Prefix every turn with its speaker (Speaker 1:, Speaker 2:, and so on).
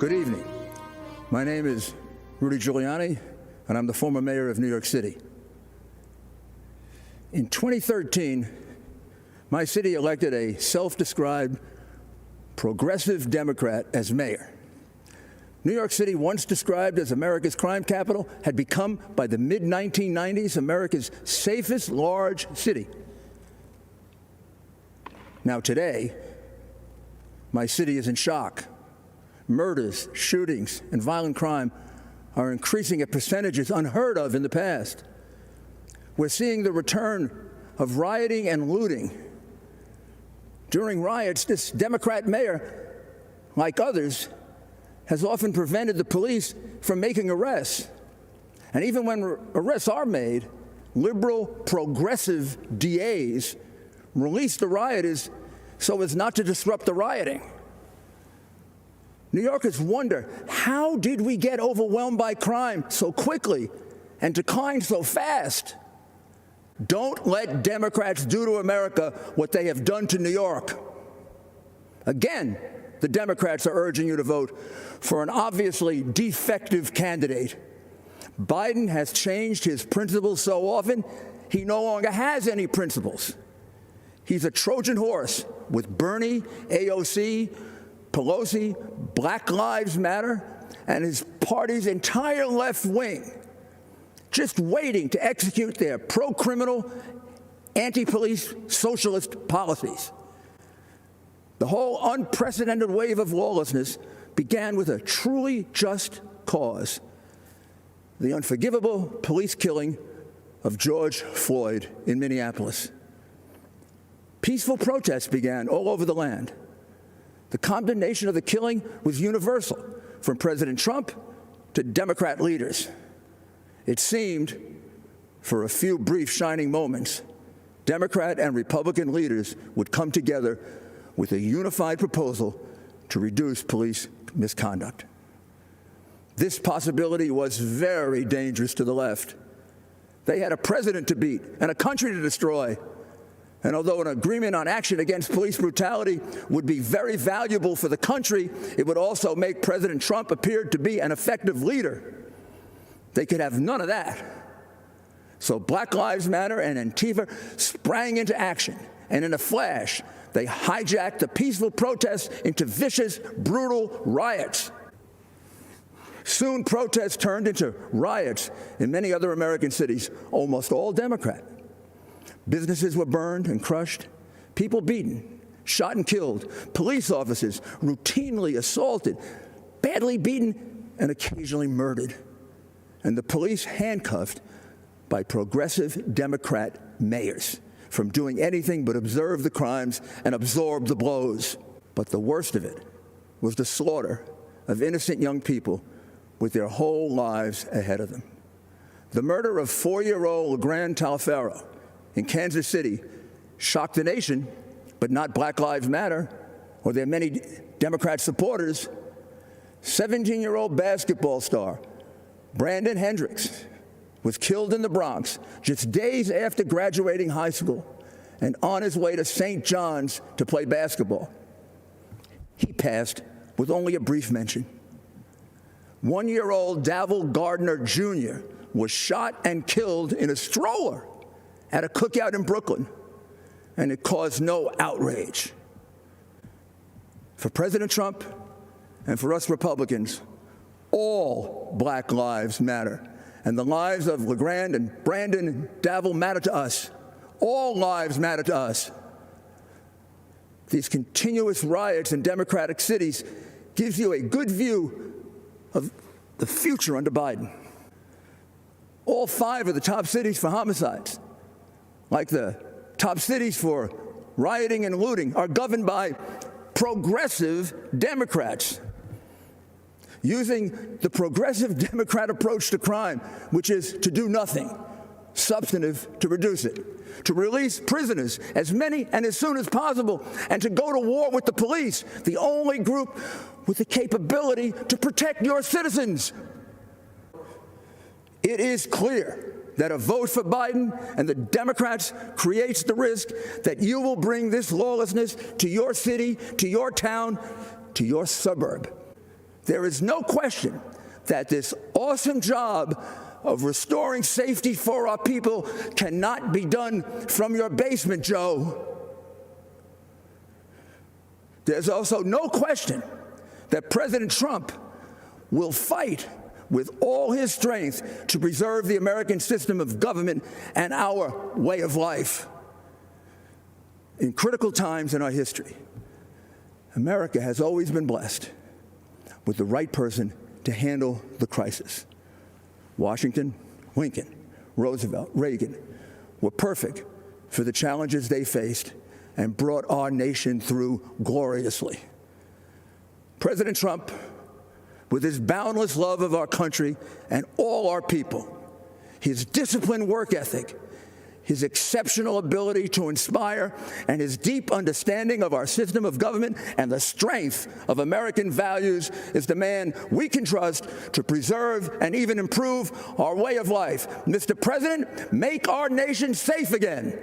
Speaker 1: Good evening. My name is Rudy Giuliani, and I'm the former mayor of New York City. In 2013, my city elected a self-described progressive Democrat as mayor. New York City, once described as America's crime capital, had become, by the mid-1990s, America's safest large city. Now today, my city is in shock. Murders, shootings, and violent crime are increasing at percentages unheard of in the past. We're seeing the return of rioting and looting. During riots, this Democrat mayor, like others, has often prevented the police from making arrests. And even when arrests are made, liberal, progressive DAs release the rioters so as not to disrupt the rioting. New Yorkers wonder, how did we get overwhelmed by crime so quickly and decline so fast? Don't let Democrats do to America what they have done to New York. Again, the Democrats are urging you to vote for an obviously defective candidate. Biden has changed his principles so often, he no longer has any principles. He's a Trojan horse with Bernie, AOC, Pelosi, Black Lives Matter, and his party's entire left wing, just waiting to execute their pro-criminal, anti-police socialist policies. The whole unprecedented wave of lawlessness began with a truly just cause: the unforgivable police killing of George Floyd in Minneapolis. Peaceful protests began all over the land. The condemnation of the killing was universal, from President Trump to Democrat leaders. It seemed, for a few brief shining moments, Democrat and Republican leaders would come together with a unified proposal to reduce police misconduct. This possibility was very dangerous to the left. They had a president to beat and a country to destroy. And although an agreement on action against police brutality would be very valuable for the country, it would also make President Trump appear to be an effective leader. They could have none of that. So Black Lives Matter and Antifa sprang into action, and in a flash, they hijacked the peaceful protests into vicious, brutal riots. Soon, protests turned into riots in many other American cities, almost all Democrat. Businesses were burned and crushed, people beaten, shot and killed, police officers routinely assaulted, badly beaten, and occasionally murdered, and the police handcuffed by progressive Democrat mayors from doing anything but observe the crimes and absorb the blows. But the worst of it was the slaughter of innocent young people with their whole lives ahead of them. The murder of 4-year-old LeGrand Talfaro in Kansas City shocked the nation, but not Black Lives Matter or their many Democrat supporters. 17-year-old basketball star Brandon Hendricks was killed in the Bronx just days after graduating high school and on his way to St. John's to play basketball. He passed with only a brief mention. 1-year-old Davil Gardner Jr. was shot and killed in a stroller at a cookout in Brooklyn, and it caused no outrage. For President Trump and for us Republicans, all Black lives matter, and the lives of LeGrand and Brandon and Davil matter to us. All lives matter to us. These continuous riots in Democratic cities gives you a good view of the future under Biden. All 5 of the top cities for homicides, like the top cities for rioting and looting, are governed by progressive Democrats, using the progressive Democrat approach to crime, which is to do nothing substantive to reduce it, to release prisoners, as many and as soon as possible, and to go to war with the police, the only group with the capability to protect your citizens. It is clear that a vote for Biden and the Democrats creates the risk that you will bring this lawlessness to your city, to your town, to your suburb. There is no question that this awesome job of restoring safety for our people cannot be done from your basement, Joe. There's also no question that President Trump will fight with all his strength to preserve the American system of government and our way of life. In critical times in our history, America has always been blessed with the right person to handle the crisis. Washington, Lincoln, Roosevelt, Reagan were perfect for the challenges they faced and brought our nation through gloriously. President Trump, with his boundless love of our country and all our people, his disciplined work ethic, his exceptional ability to inspire, and his deep understanding of our system of government and the strength of American values is the man we can trust to preserve and even improve our way of life. Mr. President, make our nation safe again.